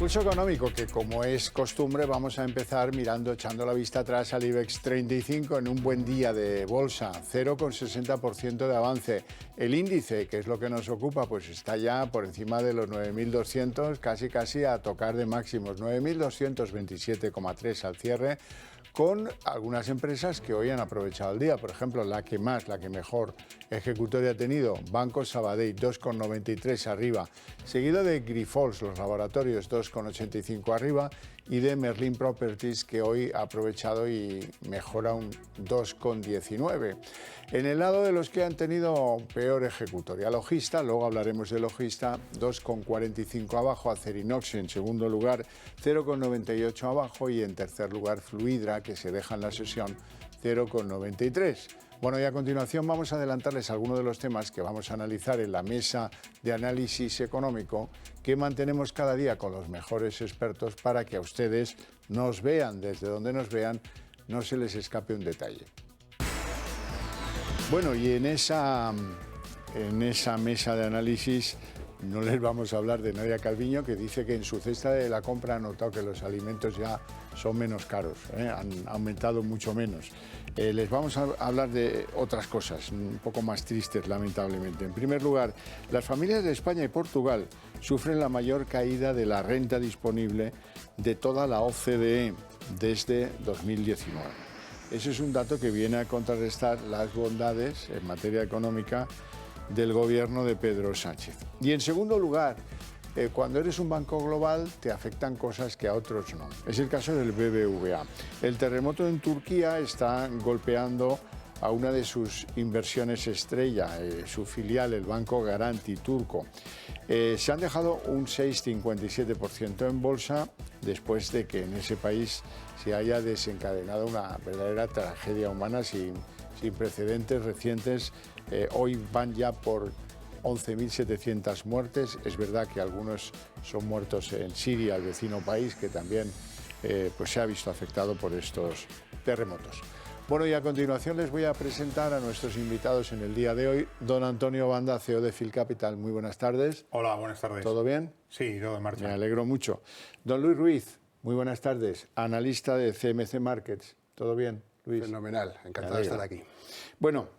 Pulso económico, que como es costumbre vamos a empezar echando la vista atrás al IBEX 35 en un buen día de bolsa, 0,60% de avance. El índice, que es lo que nos ocupa, pues está ya por encima de los 9.200, casi a tocar de máximos, 9.227,3 al cierre, con algunas empresas que hoy han aprovechado el día. Por ejemplo, la que mejor ejecutoria ha tenido, Banco Sabadell, 2,93 arriba, seguido de Grifols, los laboratorios, 2,85 arriba, y de Merlin Properties, que hoy ha aprovechado y mejora un 2,19. En el lado de los que han tenido peor ejecutoria, Logista, luego hablaremos de Logista, 2,45 abajo, Acerinox en segundo lugar, 0,98 abajo, y en tercer lugar Fluidra, que se deja en la sesión, 0,93. Bueno, y a continuación vamos a adelantarles algunos de los temas que vamos a analizar en la mesa de análisis económico que mantenemos cada día con los mejores expertos para que a ustedes nos vean, desde donde nos vean, no se les escape un detalle. Bueno, y en esa mesa de análisis no les vamos a hablar de Nadia Calviño, que dice que en su cesta de la compra ha notado que los alimentos ya son menos caros, han aumentado mucho menos. Les vamos a hablar de otras cosas, un poco más tristes, lamentablemente. En primer lugar, las familias de España y Portugal sufren la mayor caída de la renta disponible de toda la OCDE desde 2019. Ese es un dato que viene a contrarrestar las bondades en materia económica del gobierno de Pedro Sánchez. Y en segundo lugar, cuando eres un banco global te afectan cosas que a otros no. Es el caso del BBVA. El terremoto en Turquía está golpeando a una de sus inversiones estrella, su filial, el Banco Garanti turco. Se han dejado un 6,57% en bolsa después de que en ese país se haya desencadenado una verdadera tragedia humana sin precedentes recientes. Hoy van ya por 11.700 muertes. Es verdad que algunos son muertos en Siria, el vecino país, que también pues se ha visto afectado por estos terremotos. Bueno, y a continuación les voy a presentar a nuestros invitados en el día de hoy. Don Antonio Banda, CEO de Phil Capital. Muy buenas tardes. Hola, buenas tardes. ¿Todo bien? Sí, todo en marcha. Me alegro mucho. Don Luis Ruiz, muy buenas tardes. Analista de CMC Markets. ¿Todo bien, Luis? Fenomenal, encantado de estar aquí. Bueno,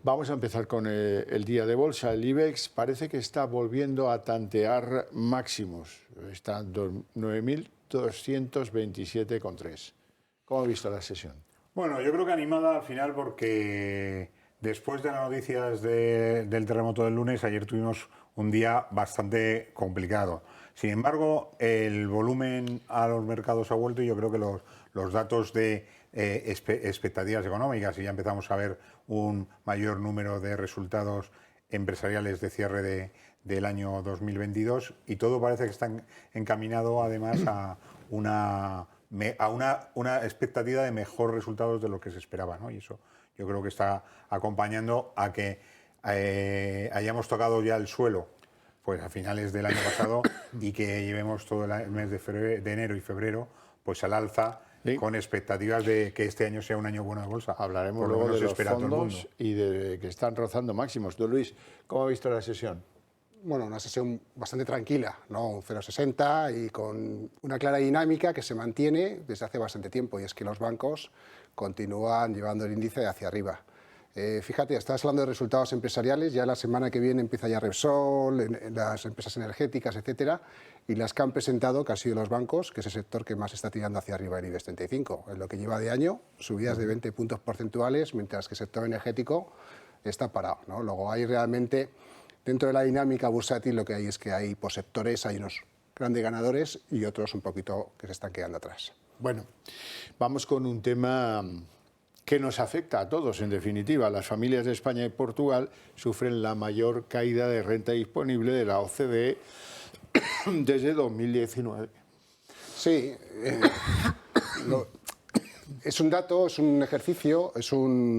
vamos a empezar con el día de bolsa. El IBEX parece que está volviendo a tantear máximos. Está en 9.227,3. ¿Cómo ha visto la sesión? Bueno, yo creo que animada al final porque después de las noticias del terremoto del lunes, ayer tuvimos un día bastante complicado. Sin embargo, el volumen a los mercados ha vuelto y yo creo que los datos de expectativas económicas, y ya empezamos a ver un mayor número de resultados empresariales de cierre del año 2022, y todo parece que está encaminado además a una expectativa de mejores resultados de lo que se esperaba, ¿no? Y eso yo creo que está acompañando a que hayamos tocado ya el suelo pues a finales del año pasado y que llevemos todo el mes de enero y febrero pues al alza, sí, con expectativas de que este año sea un año bueno de bolsa. Hablaremos luego de los fondos y de que están rozando máximos. Don Luis, ¿cómo ha visto la sesión? Bueno, una sesión bastante tranquila, ¿no? Un 0,60 y con una clara dinámica que se mantiene desde hace bastante tiempo, y es que los bancos continúan llevando el índice hacia arriba. Fíjate, estás hablando de resultados empresariales, ya la semana que viene empieza ya Repsol, en las empresas energéticas, etcétera, y las que han presentado, que han sido los bancos, que es el sector que más está tirando hacia arriba el IBEX 35. En lo que lleva de año, subidas de 20 puntos porcentuales, mientras que el sector energético está parado, ¿no? Luego hay realmente, dentro de la dinámica bursátil, lo que hay es que hay por sectores, hay unos grandes ganadores y otros un poquito que se están quedando atrás. Bueno, vamos con un tema que nos afecta a todos, en definitiva. Las familias de España y Portugal sufren la mayor caída de renta disponible de la OCDE desde 2019. Sí, es un dato, es un ejercicio,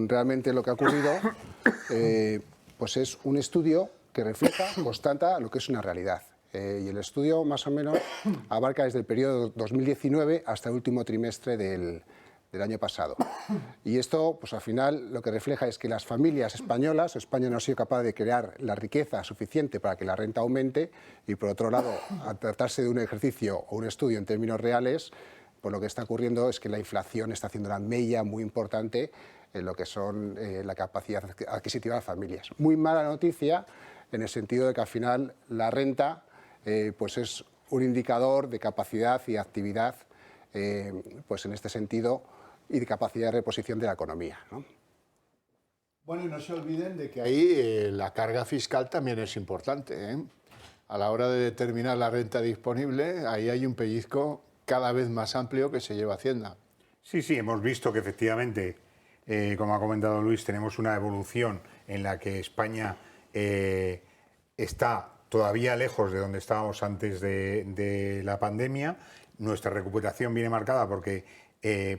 realmente lo que ha ocurrido, pues es un estudio que refleja, constata lo que es una realidad. Y el estudio más o menos abarca desde el periodo 2019 hasta el último trimestre del del año pasado. Y esto, pues al final, lo que refleja es que las familias españolas, España no ha sido capaz de crear la riqueza suficiente para que la renta aumente, y por otro lado, al tratarse de un ejercicio o un estudio en términos reales, pues lo que está ocurriendo es que la inflación está haciendo una mella muy importante en lo que son la capacidad adquisitiva de las familias. Muy mala noticia en el sentido de que al final la renta pues es un indicador de capacidad y actividad, pues en este sentido, y de capacidad de reposición de la economía, ¿no? Bueno, y no se olviden de que ahí la carga fiscal también es importante, ¿eh? A la hora de determinar la renta disponible, ahí hay un pellizco cada vez más amplio que se lleva Hacienda. Sí, sí, hemos visto que efectivamente, como ha comentado Luis, tenemos una evolución en la que España está todavía lejos de donde estábamos antes de la pandemia. Nuestra recuperación viene marcada porque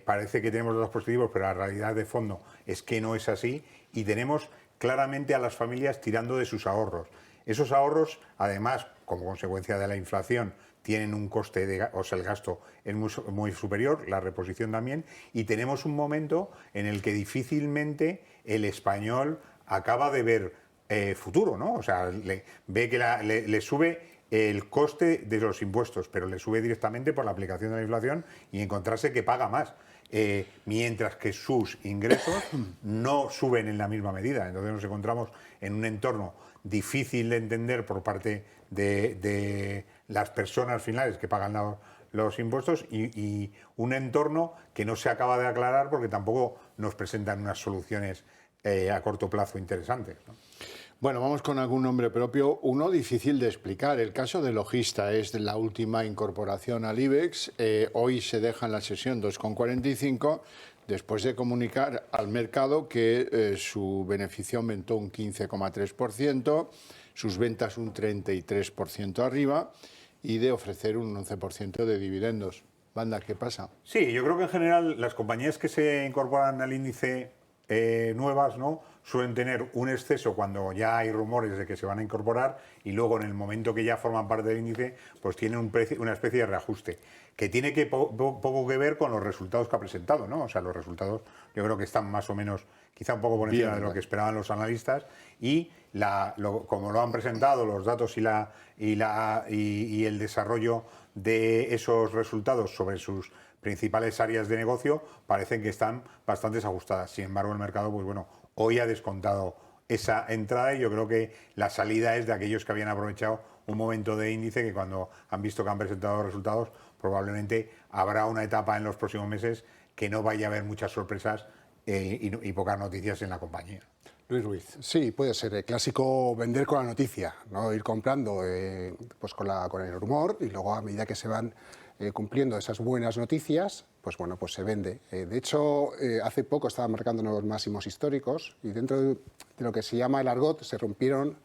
parece que tenemos datos positivos, pero la realidad de fondo es que no es así, y tenemos claramente a las familias tirando de sus ahorros. Esos ahorros, además, como consecuencia de la inflación, tienen un coste, o sea, el gasto es muy superior, la reposición también, y tenemos un momento en el que difícilmente el español acaba de ver futuro, ¿no? O sea, ve que le sube el coste de los impuestos, pero le sube directamente por la aplicación de la inflación, y encontrarse que paga más, mientras que sus ingresos no suben en la misma medida. Entonces nos encontramos en un entorno difícil de entender por parte de las personas finales que pagan los impuestos, y un entorno que no se acaba de aclarar porque tampoco nos presentan unas soluciones a corto plazo interesantes, ¿no? Bueno, vamos con algún nombre propio, uno difícil de explicar. El caso de Logista es de la última incorporación al IBEX. Hoy se deja en la sesión 2,45 después de comunicar al mercado que su beneficio aumentó un 15,3%, sus ventas un 33% arriba, y de ofrecer un 11% de dividendos. Banda, ¿qué pasa? Sí, yo creo que en general las compañías que se incorporan al índice nuevas, ¿no?, suelen tener un exceso cuando ya hay rumores de que se van a incorporar, y luego en el momento que ya forman parte del índice pues tienen una especie de reajuste que tiene poco que ver con los resultados que ha presentado, ¿no? O sea, los resultados yo creo que están más o menos, quizá un poco por encima de lo que esperaban los analistas, y como lo han presentado los datos y el desarrollo de esos resultados sobre sus principales áreas de negocio parecen que están bastante ajustadas. Sin embargo, el mercado, pues bueno, hoy ha descontado esa entrada, y yo creo que la salida es de aquellos que habían aprovechado un momento de índice, que cuando han visto que han presentado resultados, probablemente habrá una etapa en los próximos meses que no vaya a haber muchas sorpresas y pocas noticias en la compañía. Luis Ruiz. Sí, puede ser el clásico vender con la noticia, ¿no? Ir comprando pues con el rumor, y luego a medida que se van cumpliendo esas buenas noticias, pues bueno, pues se vende. De hecho, hace poco estaba marcando nuevos máximos históricos, y dentro de lo que se llama el argot se rompieron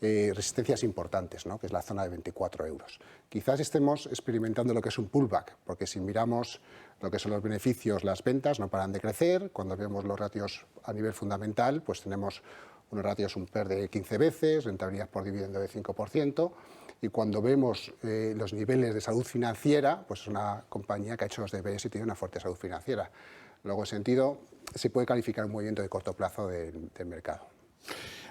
resistencias importantes, ¿no?, que es la zona de 24 euros. Quizás estemos experimentando lo que es un pullback, porque si miramos lo que son los beneficios, las ventas no paran de crecer. Cuando vemos los ratios a nivel fundamental, pues tenemos unos ratios un PER de 15 veces, rentabilidad por dividendo de 5%, y cuando vemos los niveles de salud financiera, pues es una compañía que ha hecho los deberes y tiene una fuerte salud financiera. Luego, en sentido, se puede calificar un movimiento de corto plazo del mercado.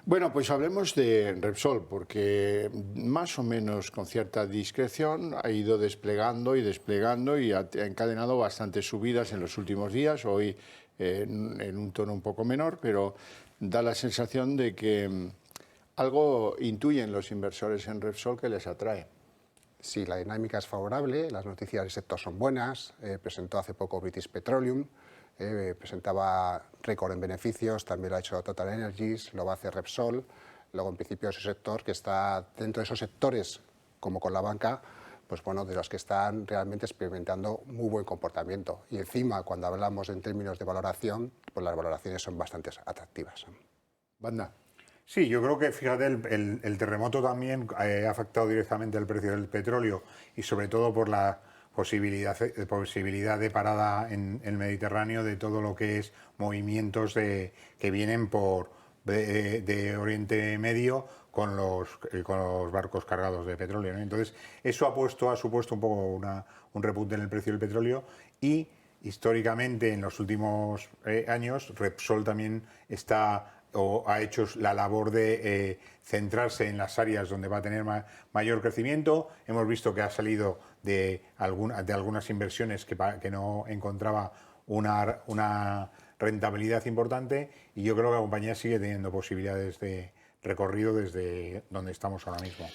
Bueno, pues hablemos de Repsol, porque más o menos con cierta discreción ha ido desplegando y ha encadenado bastantes subidas en los últimos días, hoy en un tono un poco menor, pero da la sensación de que algo intuyen los inversores en Repsol que les atrae. Sí, la dinámica es favorable, las noticias del sector son buenas. Presentó hace poco British Petroleum, presentaba récord en beneficios, también lo ha hecho Total Energies, lo va a hacer Repsol. Luego, en principio, es un sector que está dentro de esos sectores, como con la banca, pues bueno, de los que están realmente experimentando muy buen comportamiento. Y encima, cuando hablamos en términos de valoración, pues las valoraciones son bastante atractivas. Banda. Sí, yo creo que, fíjate, el terremoto también ha afectado directamente al precio del petróleo, y sobre todo por la posibilidad de parada en el Mediterráneo de todo lo que es movimientos que vienen de Oriente Medio con los barcos cargados de petróleo, ¿no? Entonces, eso ha supuesto un poco un repunte en el precio del petróleo, y históricamente en los últimos años Repsol también está o ha hecho la labor de centrarse en las áreas donde va a tener mayor crecimiento. Hemos visto que ha salido de algunas inversiones que no encontraba una rentabilidad importante, y yo creo que la compañía sigue teniendo posibilidades de recorrido desde donde estamos ahora mismo.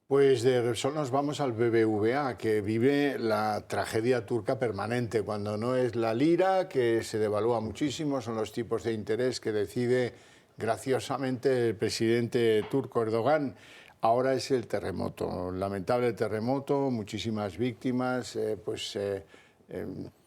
Pues de Repsol nos vamos al BBVA, que vive la tragedia turca permanente, cuando no es la lira, que se devalúa muchísimo, son los tipos de interés que decide graciosamente el presidente turco Erdogan. Ahora es el terremoto, lamentable terremoto, muchísimas víctimas,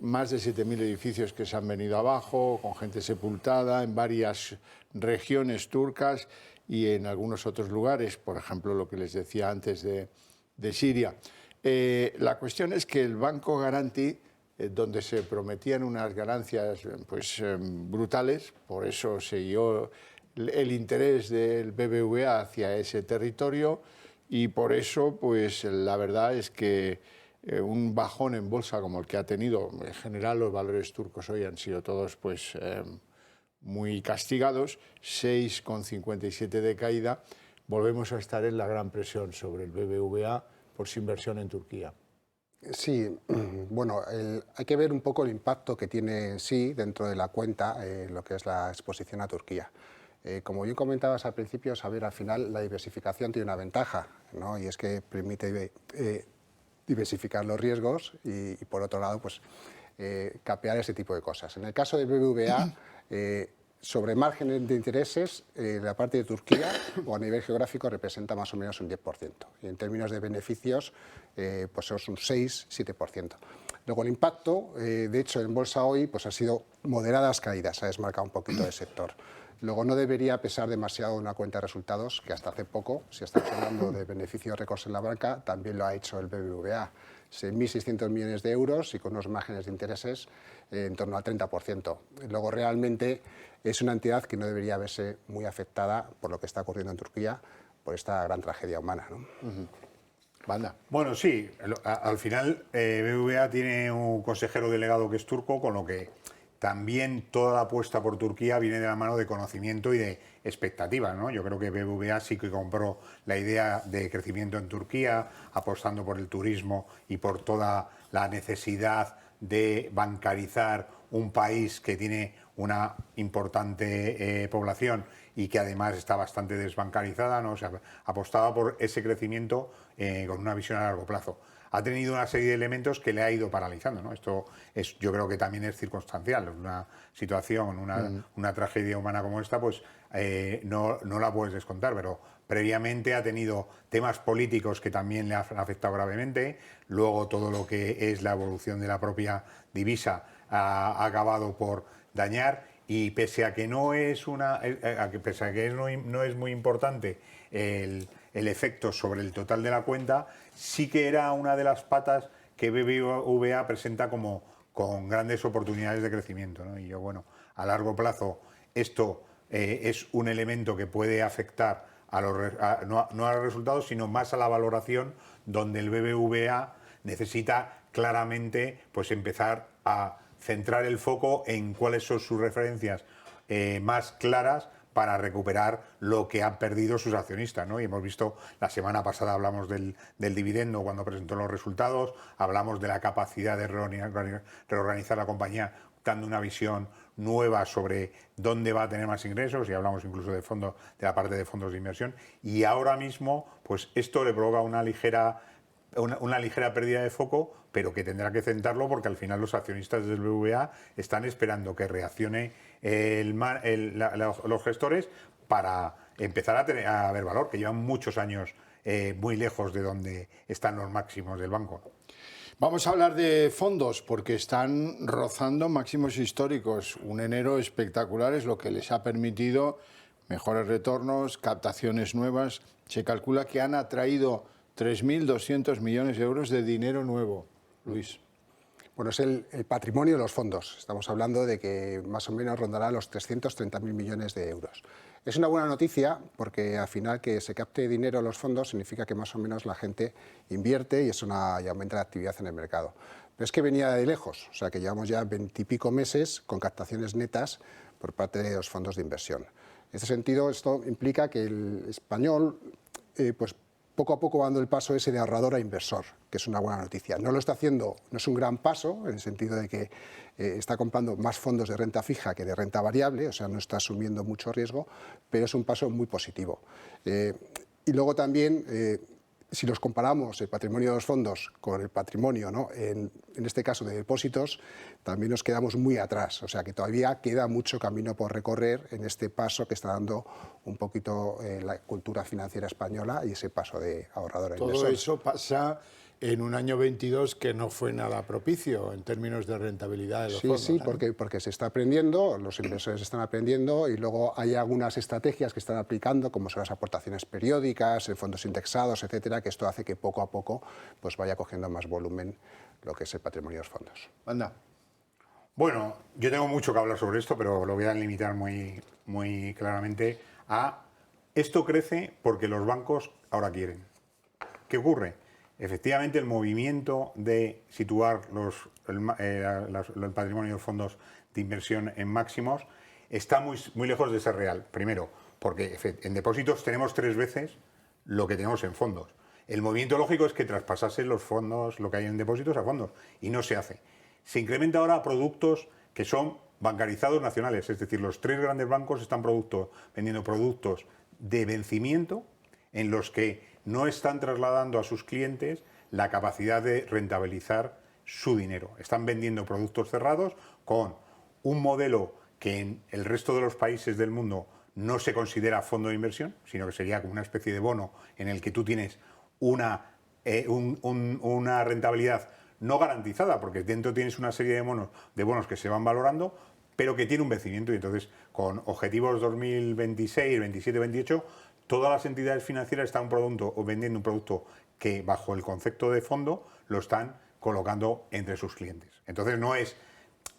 más de 7.000 edificios que se han venido abajo, con gente sepultada en varias regiones turcas y en algunos otros lugares, por ejemplo, lo que les decía antes de Siria. La cuestión es que el Banco Garanti, donde se prometían unas ganancias brutales, por eso siguió el interés del BBVA hacia ese territorio, y por eso, pues la verdad es que un bajón en bolsa como el que ha tenido, en general los valores turcos hoy han sido todos muy castigados, 6,57 de caída. Volvemos a estar en la gran presión sobre el BBVA por su inversión en Turquía. Sí, bueno, hay que ver un poco el impacto que tiene en sí dentro de la cuenta lo que es la exposición a Turquía. Como bien comentabas al principio, Xavier, al final la diversificación tiene una ventaja, ¿no? Y es que permite diversificar los riesgos y por otro lado, pues capear ese tipo de cosas. En el caso del BBVA, sobre márgenes de intereses, la parte de Turquía o a nivel geográfico representa más o menos un 10%. Y en términos de beneficios, pues es un 6-7%. Luego el impacto, de hecho en bolsa hoy, pues ha sido moderadas caídas, ha desmarcado un poquito el sector. Luego no debería pesar demasiado una cuenta de resultados, que hasta hace poco, si estamos hablando de beneficios récords en la banca, también lo ha hecho el BBVA. 6.600 millones de euros y con unos márgenes de intereses en torno al 30%. Luego realmente es una entidad que no debería verse muy afectada por lo que está ocurriendo en Turquía, por esta gran tragedia humana, ¿no? Banda. Bueno, sí, al final BBVA tiene un consejero delegado que es turco, con lo que también toda la apuesta por Turquía viene de la mano de conocimiento y de expectativas, ¿no? Yo creo que BBVA sí que compró la idea de crecimiento en Turquía, apostando por el turismo y por toda la necesidad de bancarizar un país que tiene una importante población y que además está bastante desbancarizada, ¿no? O sea, apostaba por ese crecimiento con una visión a largo plazo. Ha tenido una serie de elementos que le ha ido paralizando, ¿no? Esto yo creo que también es circunstancial. Una situación, una tragedia humana como esta, pues no la puedes descontar, pero previamente ha tenido temas políticos que también le han afectado gravemente. Luego todo lo que es la evolución de la propia divisa ha acabado por dañar, y pese a que no es no es muy importante el efecto sobre el total de la cuenta, sí que era una de las patas que BBVA presenta con grandes oportunidades de crecimiento, ¿no? Y yo, bueno, a largo plazo esto es un elemento que puede afectar no a los resultados, sino más a la valoración, donde el BBVA necesita claramente pues empezar a centrar el foco en cuáles son sus referencias más claras para recuperar lo que han perdido sus accionistas, ¿no? Y hemos visto, la semana pasada hablamos del dividendo cuando presentó los resultados, hablamos de la capacidad de reorganizar la compañía, dando una visión nueva sobre dónde va a tener más ingresos, y hablamos incluso de la parte de fondos de inversión, y ahora mismo pues esto le provoca una ligera pérdida de foco, pero que tendrá que centrarlo, porque al final los accionistas del BBVA están esperando que reaccione los gestores para empezar a ver valor, que llevan muchos años muy lejos de donde están los máximos del banco. Vamos a hablar de fondos, porque están rozando máximos históricos. Un enero espectacular es lo que les ha permitido mejores retornos, captaciones nuevas. Se calcula que han atraído 3.200 millones de euros de dinero nuevo. Luis. Bueno, es el patrimonio de los fondos. Estamos hablando de que más o menos rondará los 330.000 millones de euros. Es una buena noticia porque al final que se capte dinero en los fondos significa que más o menos la gente invierte y aumenta la actividad en el mercado. Pero es que venía de lejos, o sea que llevamos ya 20 y pico meses con captaciones netas por parte de los fondos de inversión. En este sentido, esto implica que el español, pues poco a poco va dando el paso ese de ahorrador a inversor, que es una buena noticia. No lo está haciendo, no es un gran paso, en el sentido de que está comprando más fondos de renta fija que de renta variable, o sea, no está asumiendo mucho riesgo, pero es un paso muy positivo. Y luego también, si los comparamos el patrimonio de los fondos con el patrimonio, ¿no? en este caso de depósitos, también nos quedamos muy atrás. O sea que todavía queda mucho camino por recorrer en este paso que está dando un poquito la cultura financiera española y ese paso de ahorrador a inversor. Todo eso pasa en un año 22 que no fue nada propicio en términos de rentabilidad de los fondos. Sí, porque se está aprendiendo, los inversores están aprendiendo y luego hay algunas estrategias que están aplicando, como son las aportaciones periódicas, fondos indexados, etcétera, que esto hace que poco a poco pues vaya cogiendo más volumen lo que es el patrimonio de los fondos. Anda. Bueno, yo tengo mucho que hablar sobre esto, pero lo voy a limitar muy claramente a esto crece porque los bancos ahora quieren. ¿Qué ocurre? Efectivamente, el movimiento de situar el patrimonio de fondos de inversión en máximos está muy lejos de ser real. Primero, porque en depósitos tenemos 3 veces lo que tenemos en fondos. El movimiento lógico es que traspasasen los fondos, lo que hay en depósitos, a fondos, y no se hace. Se incrementa ahora a productos que son bancarizados nacionales, es decir, los 3 grandes bancos están vendiendo productos de vencimiento en los que no están trasladando a sus clientes la capacidad de rentabilizar su dinero. Están vendiendo productos cerrados con un modelo que en el resto de los países del mundo no se considera fondo de inversión, sino que sería como una especie de bono en el que tú tienes una rentabilidad no garantizada, porque dentro tienes una serie de bonos que se van valorando, pero que tiene un vencimiento, y entonces con objetivos 2026, 27, 28, todas las entidades financieras están vendiendo un producto que bajo el concepto de fondo lo están colocando entre sus clientes. Entonces no es,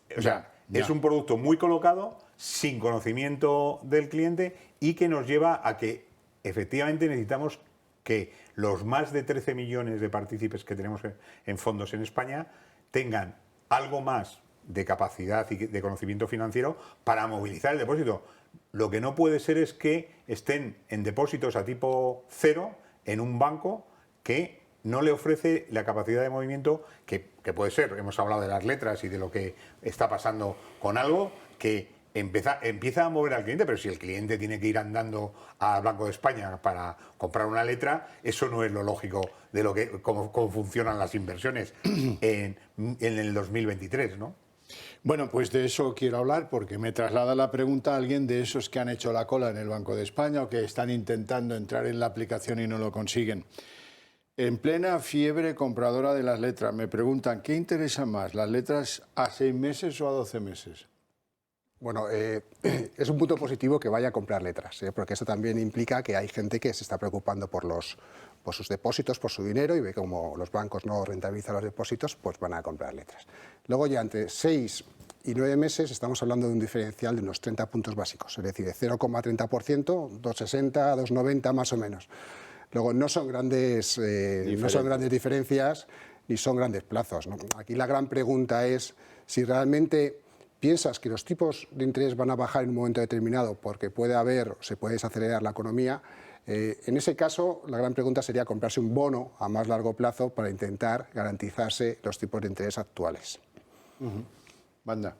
es un producto muy colocado, sin conocimiento del cliente y que nos lleva a que efectivamente necesitamos que los más de 13 millones de partícipes que tenemos en fondos en España tengan algo más de capacidad y de conocimiento financiero para movilizar el depósito. Lo que no puede ser es que estén en depósitos a tipo cero en un banco que no le ofrece la capacidad de movimiento que puede ser. Hemos hablado de las letras y de lo que está pasando con algo que empieza a mover al cliente, pero si el cliente tiene que ir andando al Banco de España para comprar una letra, eso no es lo lógico de cómo funcionan las inversiones en el 2023, ¿no? Bueno, pues de eso quiero hablar porque me traslada la pregunta a alguien de esos que han hecho la cola en el Banco de España o que están intentando entrar en la aplicación y no lo consiguen. En plena fiebre compradora de las letras, me preguntan, ¿qué interesa más, las letras a 6 meses o a 12 meses? Bueno, es un punto positivo que vaya a comprar letras, porque eso también implica que hay gente que se está preocupando por sus depósitos, por su dinero, y ve como los bancos no rentabilizan los depósitos, pues van a comprar letras. Luego ya entre 6 y 9 meses estamos hablando de un diferencial de unos 30 puntos básicos, es decir, de 0,30%, 2,60, 2,90 más o menos. Luego no son grandes diferencias ni son grandes plazos, ¿no? Aquí la gran pregunta es si realmente piensas que los tipos de interés van a bajar en un momento determinado porque se puede desacelerar la economía. En ese caso, la gran pregunta sería comprarse un bono a más largo plazo para intentar garantizarse los tipos de interés actuales. Banda.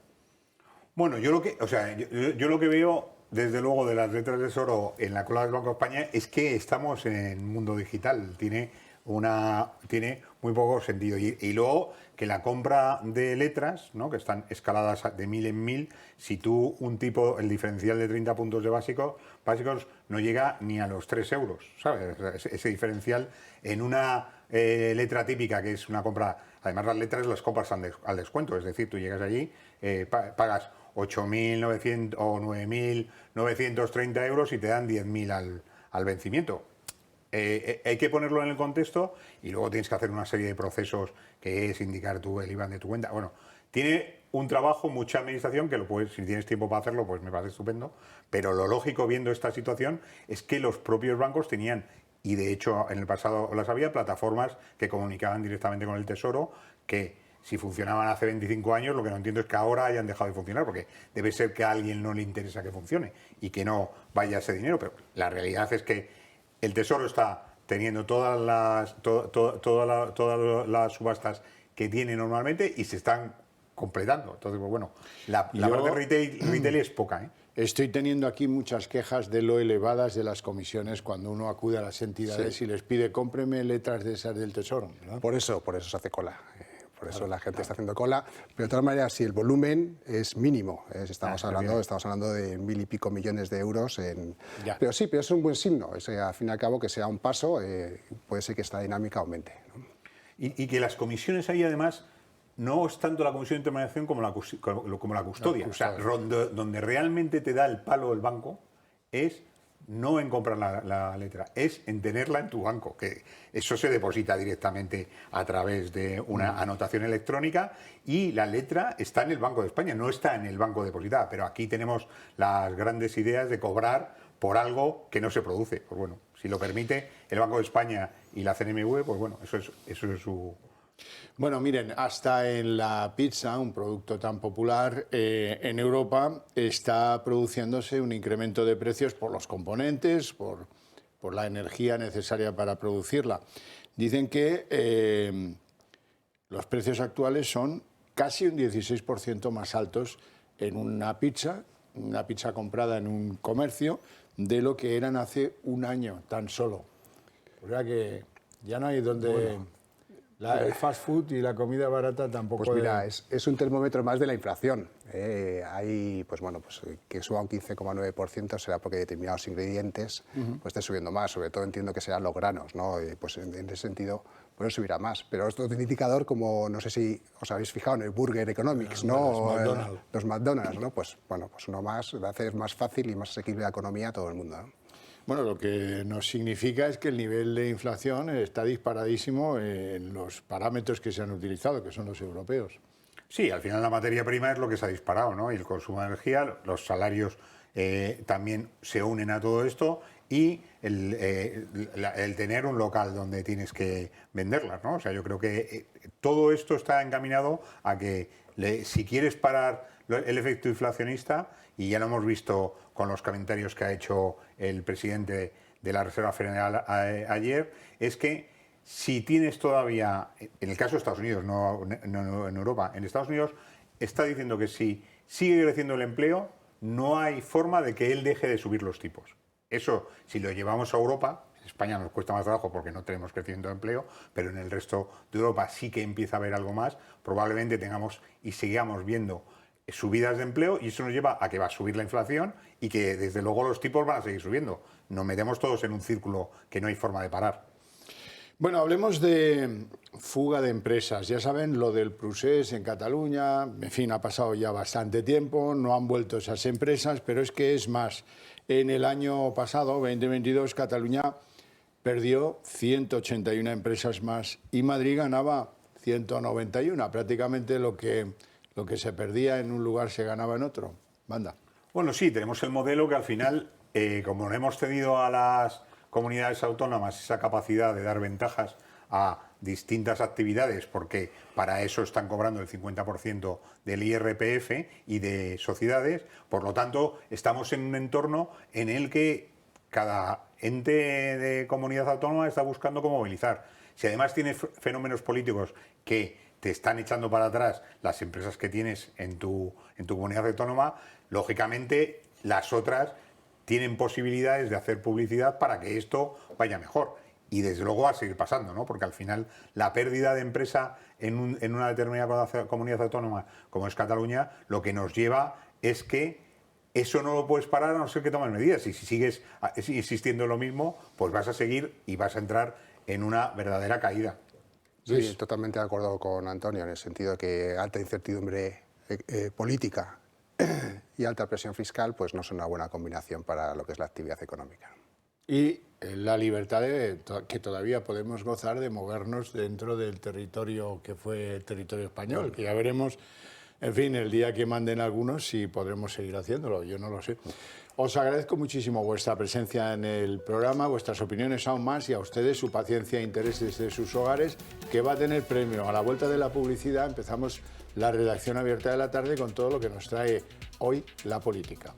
Bueno, yo lo que veo, desde luego, de las letras de tesoro en la cola del Banco de España es que estamos en un mundo digital. Tiene muy poco sentido. Y luego que la compra de letras, ¿no?, que están escaladas de 1000 en 1000, si tú el diferencial de 30 puntos de básicos no llega ni a los 3 euros, ¿sabes? Ese diferencial en una letra típica, que es una compra, además las letras las compras al descuento, es decir, tú llegas allí, pagas 8.900 o 9.930 euros y te dan 10.000 al vencimiento. Hay que ponerlo en el contexto y luego tienes que hacer una serie de procesos que es indicar el IBAN de tu cuenta. Bueno, tiene un trabajo, mucha administración, que si tienes tiempo para hacerlo, pues me parece estupendo, pero lo lógico viendo esta situación es que los propios bancos tenían, y de hecho en el pasado las había, plataformas que comunicaban directamente con el Tesoro, que si funcionaban hace 25 años, lo que no entiendo es que ahora hayan dejado de funcionar, porque debe ser que a alguien no le interesa que funcione y que no vaya ese dinero. Pero la realidad es que el Tesoro está teniendo todas las subastas que tiene normalmente y se están completando. Entonces, pues bueno, la parte retail es poca, ¿eh? Estoy teniendo aquí muchas quejas de lo elevadas de las comisiones cuando uno acude a las entidades y les pide cómpreme letras de esas del Tesoro, ¿verdad? Por eso se hace cola. Por eso la gente está haciendo cola. Pero de todas maneras, si el volumen es mínimo, estamos hablando de 1.000 y pico millones de euros. Pero sí, pero es un buen signo. Al fin y al cabo, que sea un paso, puede ser que esta dinámica aumente, ¿no? Y que las comisiones ahí, además, no es tanto la comisión de intermediación como la custodia. O sea, donde realmente te da el palo el banco es no en comprar la letra, es en tenerla en tu banco, que eso se deposita directamente a través de una anotación electrónica y la letra está en el Banco de España, no está en el banco depositada. Pero aquí tenemos las grandes ideas de cobrar por algo que no se produce. Pues bueno, si lo permite el Banco de España y la CNMV, pues bueno, eso es su... Bueno, miren, hasta en la pizza, un producto tan popular, en Europa está produciéndose un incremento de precios por los componentes, por la energía necesaria para producirla. Dicen que los precios actuales son casi un 16% más altos en una pizza comprada en un comercio, de lo que eran hace un año tan solo. O sea que ya no hay donde... Bueno. El fast food y la comida barata tampoco... Pues mira, es un termómetro más de la inflación. Hay, pues bueno, pues que suba un 15,9% será porque determinados ingredientes pues estén subiendo más. Sobre todo entiendo que serán los granos, ¿no? Pues en ese sentido pues subirá más. Pero esto es un indicador como, no sé si os habéis fijado en el Burger Economics, ¿no? Los McDonald's, ¿no? Pues bueno, pues uno más va a hacer más fácil y más asequible la economía a todo el mundo, ¿no? Bueno, lo que nos significa es que el nivel de inflación está disparadísimo en los parámetros que se han utilizado, que son los europeos. Sí, al final la materia prima es lo que se ha disparado, ¿no? Y el consumo de energía, los salarios también se unen a todo esto y el tener un local donde tienes que venderlas, ¿no? O sea, yo creo que todo esto está encaminado a que si quieres parar el efecto inflacionista, y ya lo hemos visto con los comentarios que ha hecho el presidente de la Reserva Federal ayer, es que si tienes todavía, en el caso de Estados Unidos, no en Europa, en Estados Unidos está diciendo que si sigue creciendo el empleo, no hay forma de que él deje de subir los tipos. Eso, si lo llevamos a Europa, en España nos cuesta más trabajo porque no tenemos crecimiento de empleo, pero en el resto de Europa sí que empieza a haber algo más, probablemente tengamos y sigamos viendo subidas de empleo, y eso nos lleva a que va a subir la inflación y que desde luego los tipos van a seguir subiendo. Nos metemos todos en un círculo que no hay forma de parar. Bueno, hablemos de fuga de empresas. Ya saben, lo del Procés en Cataluña, en fin, ha pasado ya bastante tiempo, no han vuelto esas empresas, pero es que es más. En el año pasado, 2022, Cataluña perdió 181 empresas más y Madrid ganaba 191, prácticamente lo que se perdía en un lugar se ganaba en otro. Manda. Bueno, sí, tenemos el modelo que al final, como no hemos cedido a las comunidades autónomas esa capacidad de dar ventajas a distintas actividades, porque para eso están cobrando el 50% del IRPF y de sociedades, por lo tanto, estamos en un entorno en el que cada ente de comunidad autónoma está buscando cómo movilizar. Si además tienes fenómenos políticos que te están echando para atrás las empresas que tienes en tu comunidad autónoma, lógicamente las otras tienen posibilidades de hacer publicidad para que esto vaya mejor. Y desde luego va a seguir pasando, ¿no? Porque al final la pérdida de empresa en una determinada comunidad autónoma como es Cataluña, lo que nos lleva es que eso no lo puedes parar a no ser que tomes medidas. Y si sigues insistiendo en lo mismo, pues vas a seguir y vas a entrar en una verdadera caída. Sí, totalmente de acuerdo con Antonio, en el sentido de que alta incertidumbre política y alta presión fiscal pues no son una buena combinación para lo que es la actividad económica. Y la libertad que todavía podemos gozar de movernos dentro del territorio que fue el territorio español, que ya veremos En fin, el día que manden algunos sí podremos seguir haciéndolo, yo no lo sé. Os agradezco muchísimo vuestra presencia en el programa, vuestras opiniones aún más y a ustedes su paciencia e interés desde sus hogares, que va a tener premio. A la vuelta de la publicidad empezamos la redacción abierta de la tarde con todo lo que nos trae hoy la política.